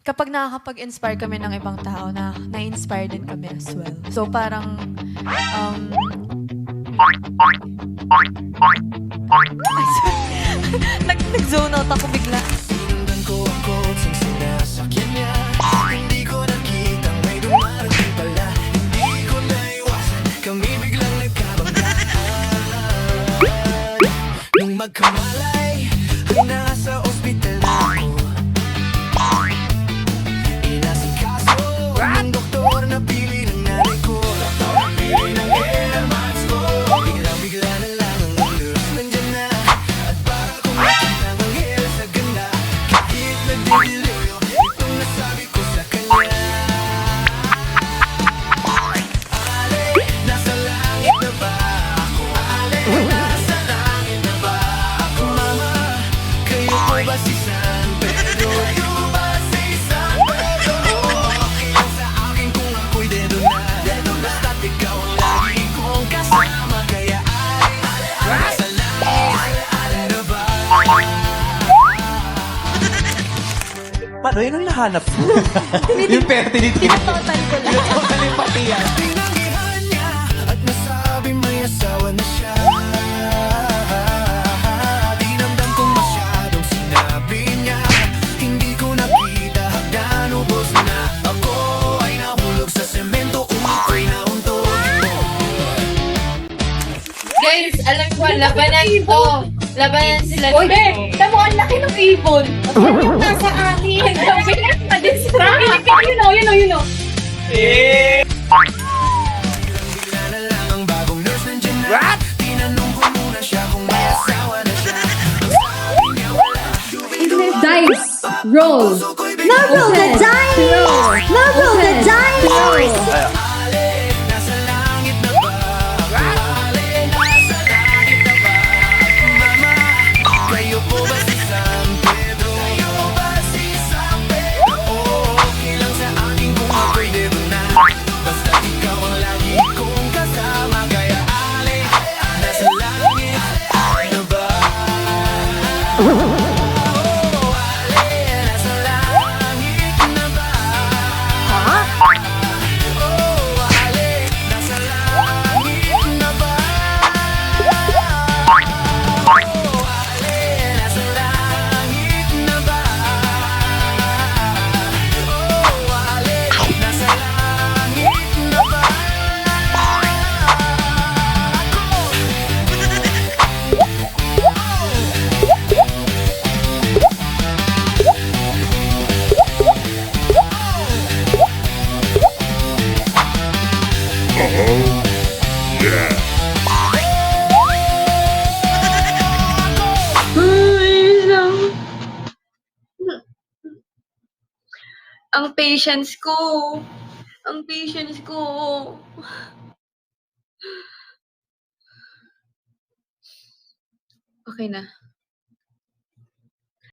kapag nakakapag-inspire kami ng ibang tao, na-inspire din kami as well. So parang, ay, sorry. Nag-zone out ako bigla. Sinundan ko ang quotes ang sinasakyan niya. Hindi ko nakitang may dumarating pala. Hindi ko naiwasan, kami biglang nagkabanggaan. Nung magkamalay, ay nasa ospital ako. Inasikaso ng doktor na pili ng nanay ko. Pili ng airmats ko. Biglang-bigla na lang ang mundo nandyan na. At para kumain ang anghel sa ganda. Kahit nagdidiliyo, itong nasabi ko sa kanya. Ale, nasa langit na ba ako? Ale, nasa langit na ba ako? Mama, kayo po ba si San Pedro? Kayo ba si San Pedro? Okay lang sa akin kung ako'y dedo na. Basta't ikaw ang lagi kong kasama. Kaya ale, nasa langit na ba? Paano yun ang nahanap mo? Yung fertility. Total ko lang. Totally pati yan. Tinanggihan niya at nasabi may asawa na siya. Dinamdam kong masyadong sinabi niya. Hindi ko nakita hagdan ubos na. Ako ay nahulog sa semento. Ako'y nauntog. Guys, alam ko, labanan to. Labanan sila. Uy, tamo, ang laki ng ibon. Yan yung nasa akin. Ma-distract. You know. Bigla na lang ang bagong nurse nandiyan na. Tinanong ko muna siya kung may asawa na siya. Sabi niya wala. Dice. Roll. Puso ko'y Now roll the dice! Now roll the dice! Ale, nasa langit na ba? Ale, nasa langit na ba? Mama, kayo po ba si San Pedro? Kayo ba si San Pedro? Okay lang sa akin kung ako'y dedo na. Basta ikaw ang lagi kong kasama. Kaya ale, nasa langit na ba? Ale, nasa langit na ba? Oh, ale, nasa langit na ba? Oh, ale, nasa langit na ba? Oh, ale, nasa langit na ba? Ang patience ko. Ang patience ko. Okay na.